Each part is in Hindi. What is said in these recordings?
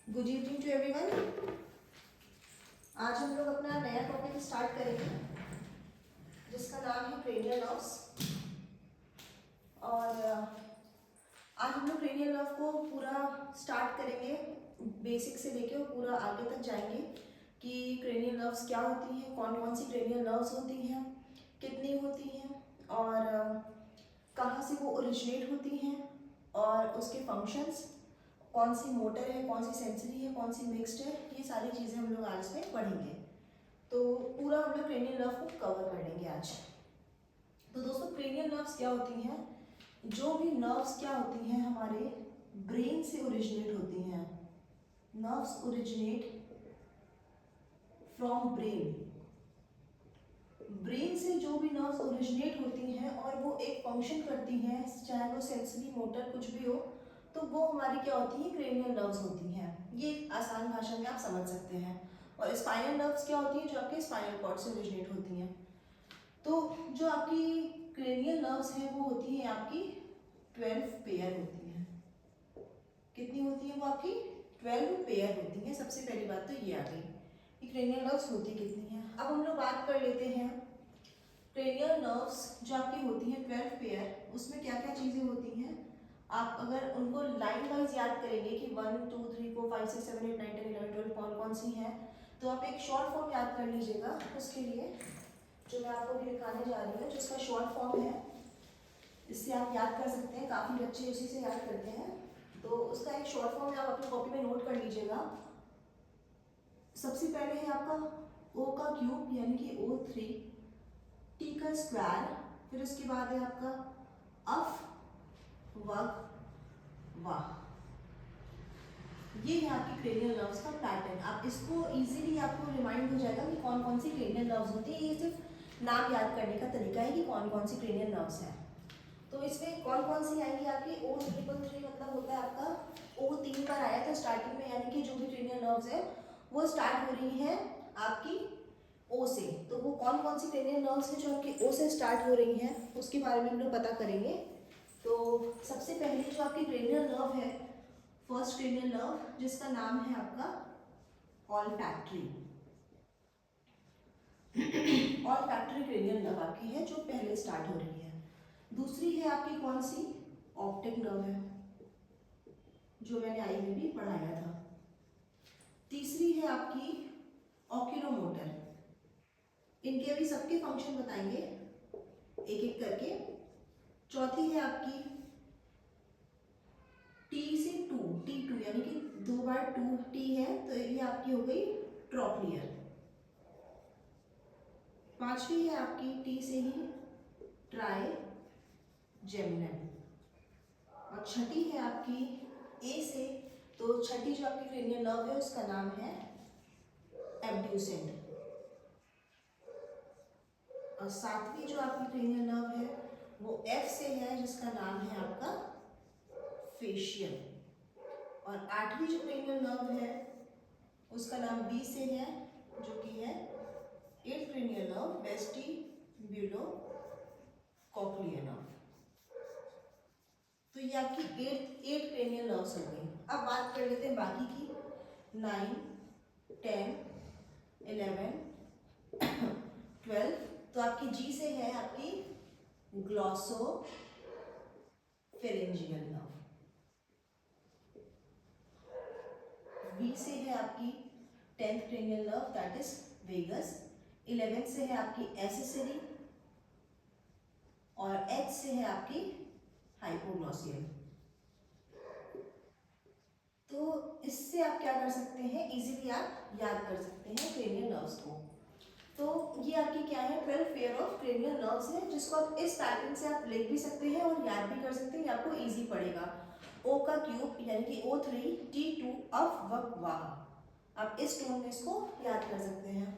Good evening to everyone. आज हम लोग अपना नया टॉपिक स्टार्ट करेंगे जिसका नाम है क्रेनियल नर्व्स। और आज हम लोग क्रेनियल नर्व को पूरा स्टार्ट करेंगे, बेसिक से लेके और पूरा आगे तक जाएंगे कि क्रेनियल नर्व्स क्या होती हैं, कौन कौन सी क्रेनियल नर्व्स होती हैं, कितनी होती हैं और कहाँ से वो ओरिजिनेट होती हैं और उसके फंक्शंस, कौन सी मोटर है, कौन सी सेंसरी है, कौन सी मिक्स्ड है, ये सारी चीज़ें हम लोग आज में पढ़ेंगे। तो पूरा हम लोग क्रेनियल नर्व को कवर कर लेंगे आज। तो दोस्तों, क्रेनियल नर्व्स क्या होती हैं? जो भी नर्व्स क्या होती हैं हमारे ब्रेन से ओरिजिनेट होती हैं। Nerves originate from brain. Brain से जो भी नर्व्स ओरिजिनेट होती हैं और वो एक फंक्शन करती हैं, चाहे वो सेंसरी मोटर कुछ भी हो, तो वो हमारी क्या होती है? क्रेनियल नर्व्स होती हैं। ये आसान भाषा में आप समझ सकते हैं। और स्पाइनल नर्व्स क्या होती हैं? जो आपके स्पाइनल कॉर्ड से ओरिजिनेट होती हैं। तो जो आपकी क्रेनियल नर्व्स हैं वो होती हैं आपकी 12 पेयर होती हैं। कितनी होती है वो आपकी? 12 पेयर होती हैं। सबसे पहली बात तो ये आ गई कि क्रेनियल नर्व्स होती कितनी हैं। अब हम लोग बात कर लेते हैं क्रेनियल नर्व्स जो आपकी होती हैं 12 पेयर, उसमें क्या क्या चीज़ें होती हैं। आप अगर उनको लाइन वाइज याद करेंगे कि 1 2 3 4 5 6 7 8 9 10 11 12 कौन कौन सी हैं, तो आप एक शॉर्ट फॉर्म याद कर लीजिएगा। उसके लिए जो मैं आपको भी दिखाने जा रही हूँ, जिसका शॉर्ट फॉर्म है, इससे आप याद कर सकते हैं। काफ़ी बच्चे उसी से याद करते हैं। तो उसका एक शॉर्ट फॉर्म आप अपनी कॉपी में नोट कर लीजिएगा। सबसे पहले है आपका O का क्यूब यानी कि O3, T का स्क्वायर, फिर उसके बाद है आपका अफ वग वाह। ये है आपकी क्रेनियल नर्व्स का पैटर्न। आप इसको इजीली आपको रिमाइंड हो जाएगा कि कौन कौन सी क्रेनियल नर्व्स होती है। ये सिर्फ नाम याद करने का तरीका है कि कौन कौन सी क्रेनियल नर्व्स हैं। तो इसमें कौन कौन सी आएंगी आपकी? O3 मतलब होता है आपका O3 पर आया था स्टार्टिंग में, यानी कि जो भी क्रेनियल नर्व्स है वो स्टार्ट हो रही है आपकी O से। तो वो कौन कौन सी क्रेनियल नर्व्स हैं जो आपकी O से स्टार्ट हो रही हैं, उसके बारे में हम लोग पता करेंगे। तो सबसे पहले जो आपकी क्रेनियल नर्व है, फर्स्ट क्रेनियल नर्व, जिसका नाम है आपका ऑलफैक्टरी। ऑलफैक्टरी क्रेनियल नर्व आपकी है जो पहले स्टार्ट हो रही है। दूसरी है आपकी कौन सी? ऑप्टिक नर्व है, जो मैंने आई में भी पढ़ाया था। तीसरी है आपकी ऑक्यूलोमोटर। इनके अभी सबके फंक्शन बताएंगे एक एक करके। चौथी है आपकी T से 2, T2 यानी कि 2 बार 2 T है, तो ये आपकी हो गई ट्रॉक्लियर। पांचवी है आपकी T से ही ट्राई जेमिनल। और छठी है आपकी A से, तो छठी जो आपकी क्रेनियल नर्व है उसका नाम है एब्ड्यूसेंट। और सातवीं जो आपकी क्रेनियल नर्व है वो F से है, जिसका नाम है आपका फेशियल। और आठवीं जो क्रेनियल नर्व है उसका नाम B से है, जो कि है 8th cranial nerve, vestibulocochlear nerve. तो ये आपकी 8 क्रेनियल नर्व्स हो गई। अब बात कर लेते हैं बाकी की। 9 10 11 12। तो आपकी G से है आपकी ग्लॉसो फेरेंजियल नर्व। V से है आपकी 10th cranial nerve, that is vagus. 11 से है आपकी एक्सेसरी और H से है आपकी हाइपोग्लॉसियल। तो इससे आप क्या कर सकते हैं? इजीली आप याद कर सकते हैं क्रेनियल नर्व्स को। तो ये आपकी क्या है? 12 पेयर ऑफ क्रेनियल नर्व्स है, जिसको आप इस पैटर्न से आप लिख भी सकते हैं और याद भी कर सकते हैं। ये आपको इजी पड़ेगा। O का क्यूब यानी कि O3, T2 अफ वक वाह। आप इस टोन में इसको याद कर सकते हैं।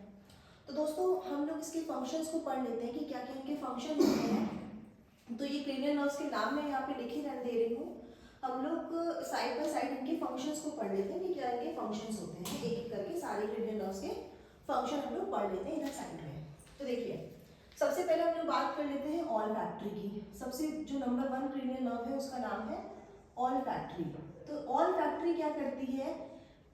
तो दोस्तों, हम लोग इसके फंक्शंस को पढ़ लेते हैं कि क्या क्या इनके फंक्शन होते हैं। तो ये क्रेनियल नर्व्स के नाम मैं यहाँ पे लिख ही दे रही हूँ। हम लोग साइड बाय साइड इनके फंक्शंस को पढ़ लेते हैं कि क्या इनके फंक्शंस होते हैं। एक एक करके सारे क्रेनियल नर्व्स के फंक्शन हम लोग पढ़ लेते हैं इधर साइड में। तो देखिए, सबसे पहले हम लोग बात कर लेते हैं ऑलफैक्टरी की। सबसे जो नंबर 1 क्रेनियल नर्व है उसका नाम है ऑलफैक्टरी। तो ऑलफैक्टरी क्या करती है?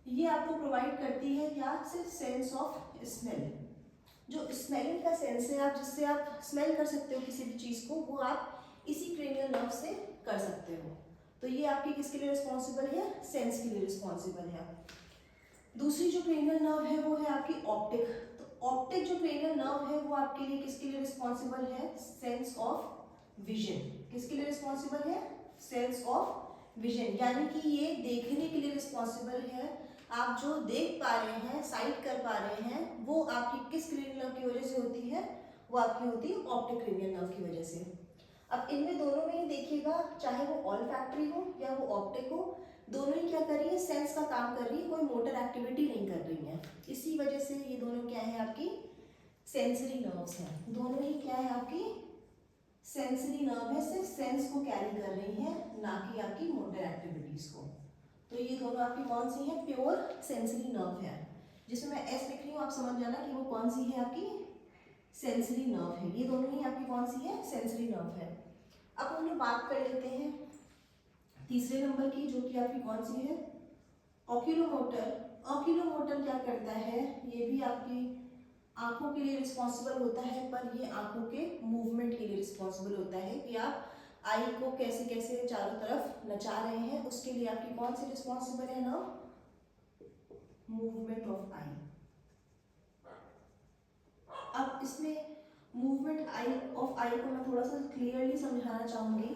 ये आपको प्रोवाइड करती है क्या, सिर्फ सेंस ऑफ स्मेल। जो स्मेलिंग का सेंस है, आप जिससे आप स्मेल कर सकते हो किसी भी चीज़ को, वो आप इसी क्रेनियल नर्व से कर सकते हो। तो ये आपकी किसके लिए रिस्पॉन्सिबल है, सेंस के लिए रिस्पॉन्सिबल है। दूसरी जो क्रेनियल नर्व है वो है आपकी ऑप्टिक। तो ऑप्टिक जो क्रेनियल नर्व है वो आपके लिए किसके लिए रिस्पॉन्सिबल है, सेंस ऑफ विजन। किसके लिए रिस्पॉन्सिबल है, सेंस ऑफ विजन, यानी कि ये देखने के लिए रिस्पॉन्सिबल है। आप जो देख पा रहे हैं, साइट कर पा रहे हैं, वो आपकी किस क्रेनियल नर्व की वजह से होती है, वो आपकी होती है ऑप्टिक क्रेनियल नर्व की वजह से। अब इनमें दोनों में ही देखिएगा, चाहे वो ऑल्फैक्टरी हो या वो ऑप्टिक हो, दोनों ही क्या कर रही है, सेंस का काम कर रही है, कोई मोटर एक्टिविटी नहीं कर रही है। इसी वजह से ये दोनों क्या है, आपकी सेंसरी नर्व्स हैं। दोनों ही क्या है, आपकी सेंसरी नर्व है, सिर्फ सेंस को कैरी कर रही है, ना कि आपकी मोटर एक्टिविटीज को। तो ये दोनों आपकी कौन सी है, प्योर सेंसरी नर्व है। जिसमें मैं एस लिख रही हूँ, आप समझ जाना कि वो कौन सी है, आपकी सेंसरी नर्व है। ये दोनों ही आपकी कौन सी है, सेंसरी नर्व है। अब हम लोग बात कर लेते हैं तीसरे नंबर की, जो कि आपकी कौन सी है, ऑक्यूलोमोटर। ऑक्यूलोमोटर क्या करता है, ये भी आपकी आंखों के लिए रिस्पॉन्सिबल होता है, पर ये आंखों के मूवमेंट के लिए रिस्पॉन्सिबल होता है कि आप आई को कैसे कैसे चारों तरफ नचा रहे हैं, उसके लिए आपकी कौन सी रिस्पॉन्सिबल है ना, मूवमेंट ऑफ आई। अब इसमें मूवमेंट आई ऑफ आई को मैं थोड़ा सा क्लियरली समझाना चाहूंगी।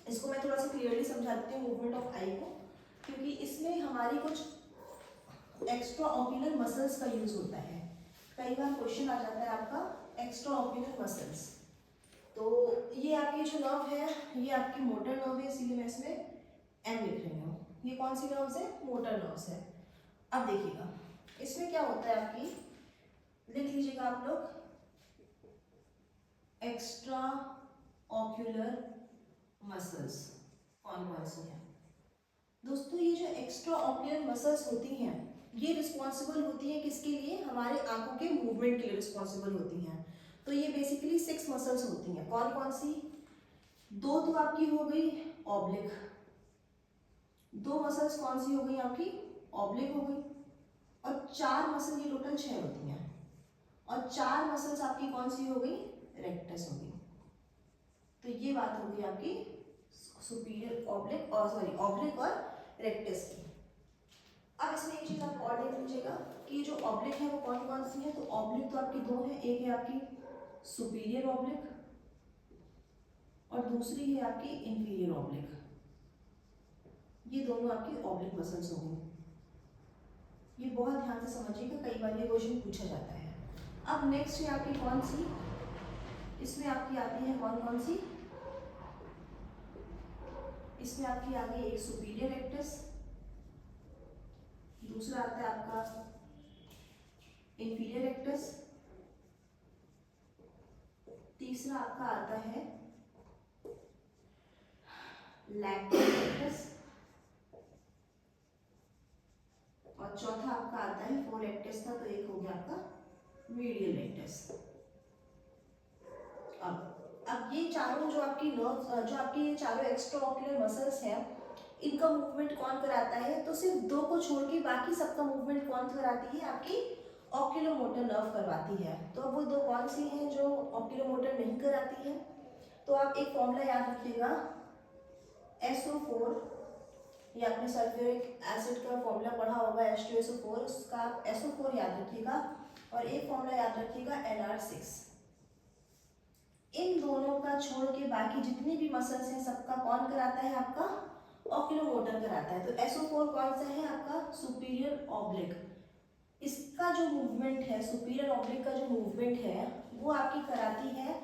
इसको मैं थोड़ा सा क्लियरली समझा देती हूँ मूवमेंट ऑफ आई को, क्योंकि इसमें हमारी कुछ एक्स्ट्रा ऑक्यूलर मसल्स का यूज होता है। कई बार क्वेश्चन आ जाता है आपका एक्स्ट्रा ऑक्यूलर मसल्स। तो ये आपकी जो नर्व है, ये आपकी मोटर नर्व है, इसीलिए मैं इसमें एम लिख रही हूँ। ये कौन सी नर्व्स है, मोटर नर्व्स है। अब देखिएगा इसमें क्या होता है, आपकी लिख लीजिएगा आप लोग, एक्स्ट्रा ऑक्यूलर मसल्स कौन कौन सी हैं। दोस्तों ये जो एक्स्ट्रा ऑक्यूलर मसल्स होती हैं, ये रिस्पॉन्सिबल होती है किसके लिए, हमारे आंखों के मूवमेंट के लिए रिस्पॉन्सिबल होती हैं। तो ये बेसिकली 6 मसल्स होती हैं। कौन कौन सी, 2 तो आपकी हो गई ऑब्लिक, 2 मसल्स कौन सी हो गई आपकी, ऑब्लिक हो गई, और 4 मसल, ये टोटल 6 होती हैं, और 4 मसल्स आपकी कौन सी हो गई, रेक्टस हो गई। तो ये बात हो गई आपकी सुपीरियर ऑब्लिक और सॉरी ऑब्लिक और रेक्टस की। अब इसमें एक चीज आप और देख लीजिएगा कि जो ऑब्लिक है वो कौन कौन सी है। तो ऑब्लिक तो आपकी 2 है, एक है आपकी सुपीरियर ऑब्लिक और दूसरी है आपकी इंफीरियर ऑब्लिक। ये दोनों आपकी ऑब्लिक मसल्स हो गई। ये बहुत ध्यान से समझिएगा, कई बार ये क्वेश्चन पूछा जाता है। अब नेक्स्ट है आपकी कौन सी, इसमें आपकी आती है कौन कौन सी, इसमें आपकी आ गई एक सुपीरियर रेक्टस, दूसरा आता है आपका इंफीरियर रेक्टस, तीसरा आपका आता है लैटरल रेक्टस, और चौथा आपका आता है, 4 रेक्टस था तो एक हो गया आपका मीडियल रेक्टस। अब ये चारों जो आपकी नर्व्स, जो आपकी ये चारों एक्स्ट्रा ऑक्यूलर मसल्स हैं, इनका मूवमेंट कौन कराता है, तो सिर्फ 2 को छोड़ के बाकी सबका मूवमेंट कौन कराती है, आपकी ऑक्यूलोमोटर नर्व करवाती है। तो अब वो 2 कौन सी हैं जो ऑक्यूलोमोटर नहीं कराती है। तो आप एक फॉर्मूला याद रखिएगा, SO4, ये आपने सल्फ्यूरिक एसिड का फॉर्मूला पढ़ा होगा H2SO4, उसका SO4 याद रखिएगा, और एक फॉर्मूला याद रखिएगा NR6। इन दोनों का छोड़ के बाकी जितनी भी मसल्स हैं सबका कौन कराता है, आपका ऑक्यूलोमोटर कराता है। तो SO4 कौन सा है, आपका सुपीरियर ऑब्लिक। इसका जो मूवमेंट है, सुपीरियर ऑब्लिक का जो मूवमेंट है, वो आपकी कराती है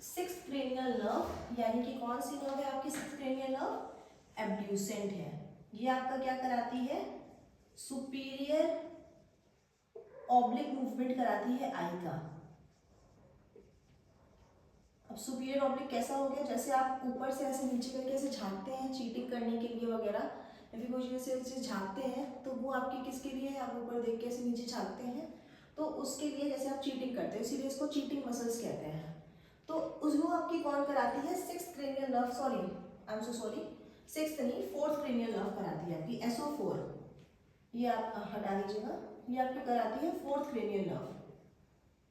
6th क्रेनियल नर्व, यानी कि कौन सी नर्व है आपकी 6th क्रेनियल नर्व, एब्ड्यूसेंट है। ये आपका क्या कराती है, सुपीरियर ऑब्लिक मूवमेंट कराती है आई का। अब सुपीरियर ऑब्लिक कैसा हो गया, जैसे आप ऊपर से ऐसे नीचे करके ऐसे झांकते हैं चीटिंग करने के लिए वगैरह, या फिर कोई चीज़ से झांकते हैं, तो वो आपकी किसके लिए है, आप ऊपर देख के ऐसे नीचे झांकते हैं तो उसके लिए, जैसे आप चीटिंग करते हैं, इसीलिए इसको चीटिंग मसल्स कहते हैं। तो उसको आपकी कौन कराती है, 6th cranial nerve, sorry I am so sorry, 6th नहीं 4th क्रेनियल नर्व कराती है आपकी SO4। ये आप हटा दीजिएगा। ये आपकी कराती है फोर्थ क्रेनियल नर्व।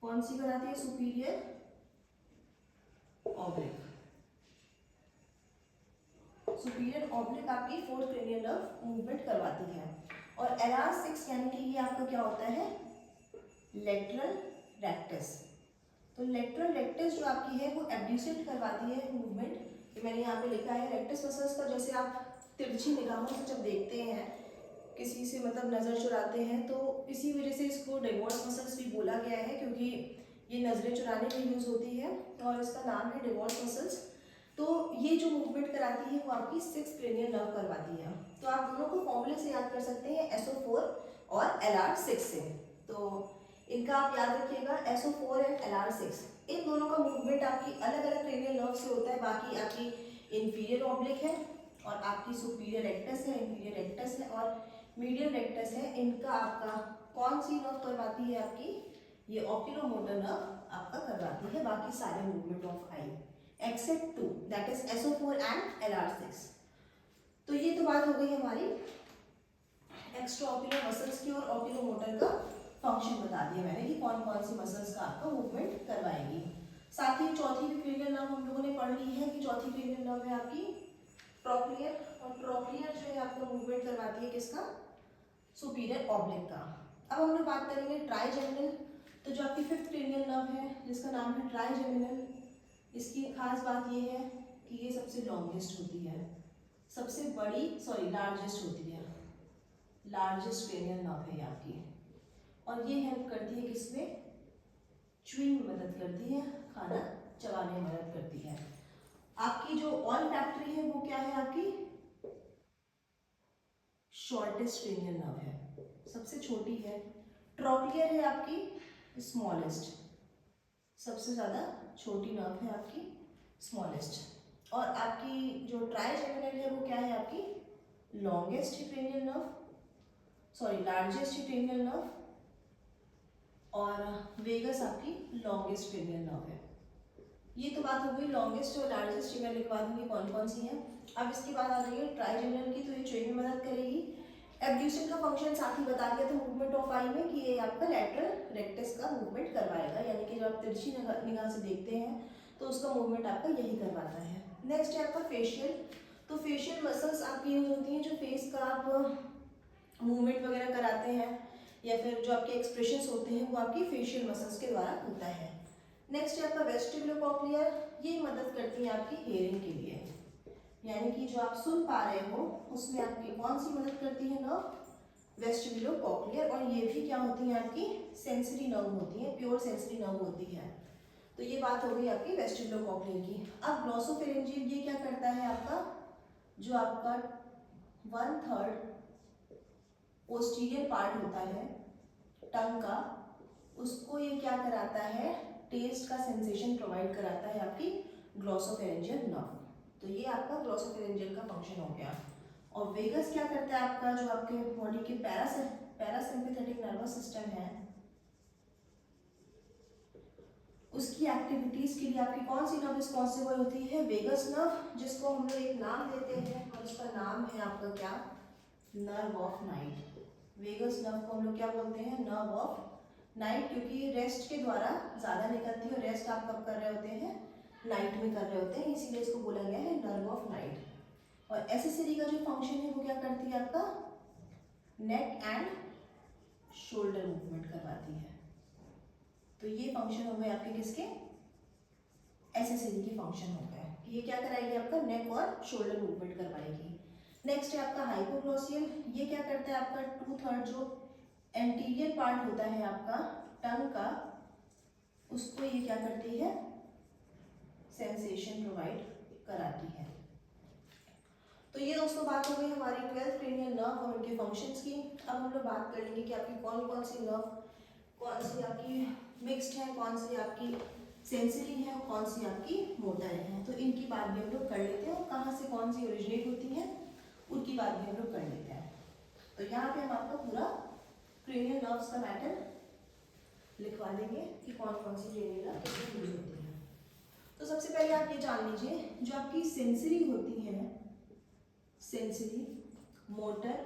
कौन सी कराती है? Superior oblique. सुपीरियर ऑब्लिक आपकी फोर्थ क्रेनियल नर्व मूवमेंट करवाती है। और LR6 यानी कि ये आपका क्या होता है? Lateral rectus. तो लेटरल रेक्टस जो आपकी है वो एब्ड्यूसेट करवाती है मूवमेंट। मैंने यहाँ पे लिखा है रेक्टस मसल्स का, जैसे आप तिरछी निगाहों से जब देखते हैं किसी से, मतलब नज़र चुराते हैं, तो इसी वजह से इसको डिवॉल्ट मसल्स भी बोला गया है, क्योंकि ये नज़रें चुराने में यूज़ होती है और इसका नाम है डिवॉल्ट मसल्स। तो ये जो मूवमेंट कराती है वो आपकी 6th क्रेनियल नर्व करवाती है। तो आप दोनों को फॉर्मूले से याद कर सकते हैं, SO4 और LR6 से। तो इनका आप याद रखिएगा, SO4 एंड LR6। इन दोनों का मूवमेंट आपकी अलग अलग क्रेनियल नर्व से होता है। बाकी आपकी इंफीरियर ऑब्लिक है और आपकी सुपीरियर रेक्टस है, इंफीरियर रेक्टस है और मीडियल रेक्टस है। इनका आपका कौन सी नर्व करवाती है? आपकी ये ऑक्यूलोमोटर नर्व आपका करवाती है बाकी सारे movement of eye, except two, that is SO4 and LR6। तो ये तो बात हो गई हमारी एक्स्ट्रा ऑक्यूलर मसल्स की और ऑक्यूलोमोटर का फंक्शन बता दिया मैंने कि कौन कौन सी मसल्स का आपका मूवमेंट करवाएंगी। साथ ही चौथी भी क्रेनियल नर्व हम लोगों ने पढ़ ली है कि चौथी क्रेनियल नर्व है आपकी ट्रोक्लियर। और ट्रोक्लियर जो है आपका मूवमेंट करवाती है किसका? सुपीरियर ऑब्लिक का। अब हम लोग बात करेंगे ट्राइजेमिनल। तो जो आपकी 5th क्रेनियल नर्व है जिसका नाम है ट्राइजेमिनल, इसकी खास बात ये है कि ये सबसे लॉन्गेस्ट होती है, सबसे बड़ी, सॉरी लार्जेस्ट होती है, लार्जेस्ट क्रेनियल नर्व है ये आपकी। और ये हेल्प करती है किसमें? च्यूइंग में मदद करती है, खाना चबाने में मदद करती है। आपकी जो ऑल फैक्ट्री है वो क्या है? आपकी शॉर्टेस्ट क्रेनियल नर्व है, सबसे छोटी है। ट्रोक्लियर है आपकी स्मॉलेस्ट, सबसे ज़्यादा छोटी नर्व है आपकी स्मॉलेस्ट। और आपकी जो ट्राइजेमिनल है वो क्या है? आपकी longest cranial nerve, sorry largest cranial nerve. और वेगस आपकी लॉन्गेस्ट क्रेनियल नर्व है। ये तो बात हो गई लॉन्गेस्ट और लार्जेस्ट। मैं लिखवा दूंगी कौन कौन सी हैं। अब इसके बाद आ रही है ट्राइजेमिनल की। तो ये च्यूइंग में मदद करेगी। एब्ड्यूशन का फंक्शन साथ ही बता दिया था मूवमेंट ऑफ आई में कि ये आपका लेटरल रेक्टस का मूवमेंट करवाएगा, यानी कि जब आप तिरछी निगाह से देखते हैं तो उसका मूवमेंट आपका यही करवाता है। नेक्स्ट है आपका फेशियल। तो फेशियल मसल्स आपकी यूज होती हैं जो फेस का आप मूवमेंट वगैरह कराते हैं, या फिर जो आपके एक्सप्रेशंस होते हैं वो आपकी फेशियल मसल्स के द्वारा होता है। नेक्स्ट है आपका वेस्टिबुलोकॉक्लियर। ये मदद करती है आपकी हेयरिंग के लिए, यानी कि जो आप सुन पा रहे हो उसमें आपकी कौन सी मदद करती है? नर्व वेस्टिबुलोकॉक्लियर। और ये भी क्या होती है? आपकी सेंसरी नर्व होती है, प्योर सेंसरी नर्व होती है। तो ये बात हो गई आपकी वेस्टिबुलोकॉक्लियर की। अब ग्लॉसोफेरिंजियल ये क्या करता है? आपका जो आपका 1/3 पोस्टीरियर पार्ट होता है टंग का, उसको ये क्या कराता है? टेस्ट का सेंसेशन प्रोवाइड कराता है आपकी ग्लॉसोफेरिंजियल नर्व। तो ये आपका ग्लॉसोफेरिंजियल का फंक्शन हो गया। और वेगस क्या करता है? आपका जो आपके बॉडी के पैरासिम्पैथेटिक नर्वस सिस्टम है उसकी एक्टिविटीज के लिए आपकी कौन सी नर्व रिस्पॉन्सिबल होती है? वेगस नर्व, जिसको हम लोग एक नाम देते हैं और उसका नाम है आपका क्या? Nerve of night. Vagus nerve को हम लोग क्या बोलते हैं? नर्व ऑफ नाइट, क्योंकि रेस्ट के द्वारा ज़्यादा निकलती है। और रेस्ट आप कब कर रहे होते हैं? नाइट में कर रहे होते हैं, इसीलिए इसको बोला गया है नर्व ऑफ नाइट। और एसेसरी का जो फंक्शन है वो क्या करती है? आपका नेक एंड शोल्डर मूवमेंट करवाती है। तो ये फंक्शन हो गए आपके किसके? एसेसरी के फंक्शन हो गए। ये क्या कराएगी? आपका नेक और शोल्डर मूवमेंट करवाएगी। नेक्स्ट है आपका हाइपोग्लॉसियल। ये क्या करता है? आपका 2/3 जो एंटीरियर पार्ट होता है आपका टंग का, उसको ये क्या करती है? सेंसेशन प्रोवाइड कराती है। तो ये दोस्तों बात हो गई हमारी 12th क्रेनियल नर्व और उनके फंक्शंस की। अब हम लोग बात कर लेंगे कि आपकी कौन कौन सी नर्व, कौन सी आपकी मिक्स्ड है, कौन सी आपकी सेंसरी है और कौन सी आपकी मोटर है। तो इनकी बात भी हम लोग कर लेते हैं और कहाँ से कौन सी ओरिजिनेट होती है उनकी बात भी हम लोग कर लेते हैं। तो यहाँ पे हम आपका पूरा क्रेनियल नर्व्स का मैटर लिखवा देंगे कि कौन कौन सी क्रेनियल नर्व किसमें यूज होती है। तो सबसे पहले आप ये जान लीजिए, जो आपकी सेंसरी होती है, सेंसरी, मोटर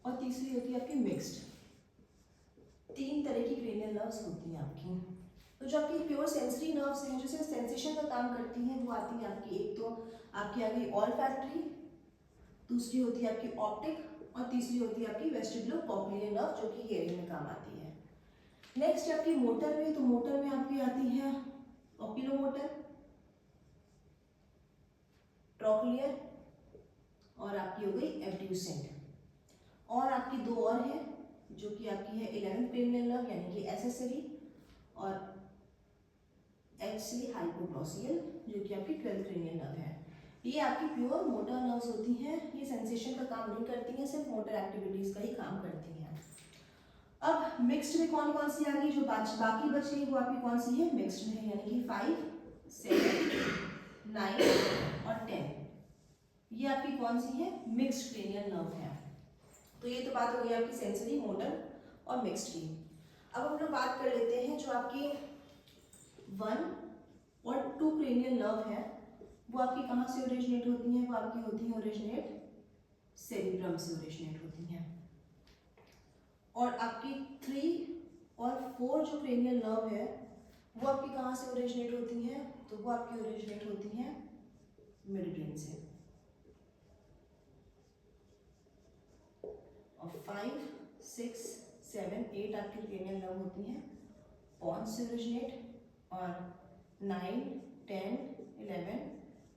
और तीसरी होती है आपकी मिक्स्ड। 3 तरह की क्रेनियल नर्व्स होती हैं आपकी। तो जो आपकी प्योर सेंसरी नर्व्स हैं जो सिर्फ सेंसेशन का काम करती हैं वो आती है आपकी, एक तो आपकी आ गई ऑलफैक्टरी, दूसरी होती है आपकी ऑप्टिक और तीसरी होती है आपकी वेस्टिबुलो कॉक्लियर नर्व जो कि हियरिंग में काम आती है। नेक्स्ट आपकी मोटर में, तो मोटर में आपकी आती है ओक्यूलोमोटर, ट्रोक्लियर और आपकी हो गई एब्ड्यूसेंट। और आपकी दो और है जो कि आपकी है 11th क्रेनियल नर्व यानी कि एसेसरी और एक्सली हाइपोग्लॉसियल जो कि आपकी 12th क्रेनियल नर्व है। ये आपकी प्योर मोटर नर्व्स होती हैं, ये सेंसेशन का काम नहीं करती हैं, सिर्फ मोटर एक्टिविटीज का ही काम करती हैं। अब मिक्स्ड में कौन कौन सी आ गई, जो बाकी बची वो आपकी कौन सी है, मिक्स्ड में यानी कि 5, 7, 9 और 10, ये आपकी कौन सी है, मिक्स्ड क्रेनियल नर्व है। तो ये तो बात हो गई आपकी सेंसरी, मोटर और मिक्स्ड की। अब हम लोग बात कर लेते हैं जो आपकी 1 और 2 क्रेनियल नर्व है वो आपकी कहाँ से ओरिजिनेट होती हैं, वो आपकी होती हैं ओरिजिनेट सेरिब्रम से ओरिजिनेट होती हैं। और आपकी 3 और 4 जो क्रेनियल नर्व है वो आपकी कहाँ से ओरिजिनेट होती हैं, तो वो आपकी ओरिजिनेट होती हैं मिड ब्रेन से। और 5, 6, 7, 8 आपकी क्रेनियल नर्व होती हैं पॉन्स से ओरिजिनेट और 9, 10, 11,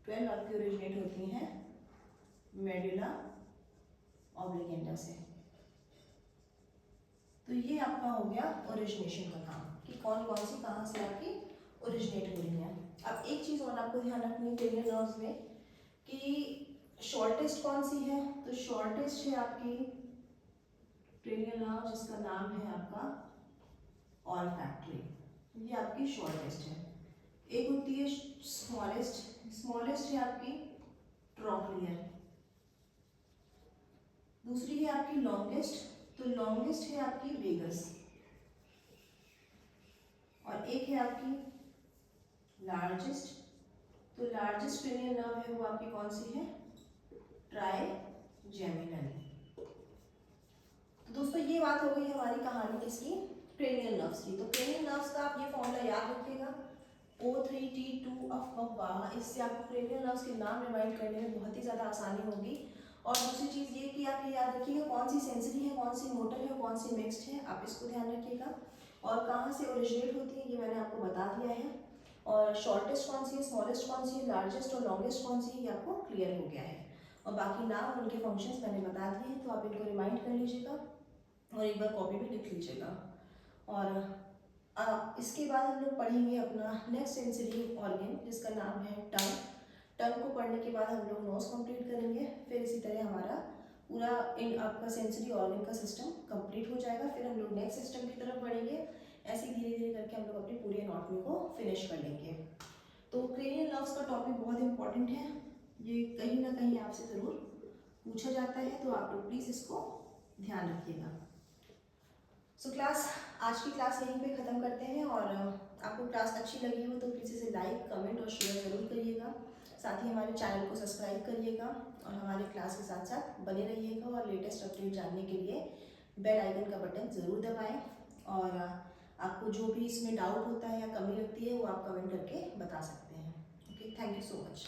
12 आपकी ओरिजिनेट होती हैं मेडुला ऑब्लिगेंडा से। तो ये आपका हो गया ओरिजिनेशन का काम कि कौन कौन सी कहाँ से आपकी ओरिजिनेट हो रही है। अब एक चीज़ और आपको ध्यान रखनी है क्रेनियल नर्व्स में कि शॉर्टेस्ट कौन सी है, तो शॉर्टेस्ट है आपकी क्रेनियल नर्व जिसका नाम है आपका ऑलफैक्टरी, ये आपकी शॉर्टेस्ट है। एक होती है स्मॉलेस्ट, स्मॉलेस्ट है आपकी ट्रोक्लियर, दूसरी है आपकी लॉन्गेस्ट, तो लॉन्गेस्ट है आपकी वेगस, और एक है आपकी लार्जेस्ट, तो लार्जेस्ट क्रेनियल नर्व है वो आपकी कौन सी है, ट्राइजेमिनल। तो दोस्तों ये बात हो गई हमारी कहानी किसकी, क्रेनियल नर्व्स की। तो क्रेनियल नर्व्स का आप ये फॉर्मूला याद रखिएगा O3T2 अफवाह, इससे आपको क्रेनियल नर्व्स के नाम रिमाइंड करने में बहुत ही ज़्यादा आसानी होगी। और दूसरी चीज़ ये कि आप ये याद रखिएगा कौन सी सेंसरी है, कौन सी मोटर है, कौन सी मिक्स्ड है, आप इसको ध्यान रखिएगा। और कहाँ से ओरिजिनेट होती है ये मैंने आपको बता दिया है। और शॉर्टेस्ट कौन सी है, स्मॉलेस्ट कौन सी है, लार्जेस्ट और लॉन्गेस्ट कौन सी है, ये आपको क्लियर हो गया है। और बाकी नाम उनके फंक्शंस मैंने बता दिए हैं, तो आप इनको रिमाइंड कर लीजिएगा और एक बार कॉपी में लिख लीजिएगा। और इसके बाद हम लोग पढ़ेंगे अपना नेक्स्ट सेंसरी ऑर्गन जिसका नाम है टंग। टंग को पढ़ने के बाद हम लोग नोज कंप्लीट करेंगे, फिर इसी तरह हमारा पूरा इन आपका सेंसरी ऑर्गन का सिस्टम कंप्लीट हो जाएगा। फिर हम लोग नेक्स्ट सिस्टम की तरफ बढ़ेंगे, ऐसे धीरे धीरे करके हम लोग अपनी पूरी एनाटॉमी को फिनिश कर लेंगे। तो क्रेनियल नर्व्स का टॉपिक बहुत इंपॉर्टेंट है, ये कहीं ना कहीं आपसे ज़रूर पूछा जाता है, तो आप लोग प्लीज़ इसको ध्यान रखिएगा। सो क्लास, आज की क्लास यहीं पे ख़त्म करते हैं। और आपको क्लास अच्छी लगी हो तो प्लीज़ इसे लाइक, कमेंट और शेयर ज़रूर करिएगा। साथ ही हमारे चैनल को सब्सक्राइब करिएगा और हमारे क्लास के साथ साथ बने रहिएगा। और लेटेस्ट अपडेट जानने के लिए बेल आइकन का बटन ज़रूर दबाएं। और आपको जो भी इसमें डाउट होता है या कमी लगती है वो आप कमेंट करके बता सकते हैं। Okay, thank you so much.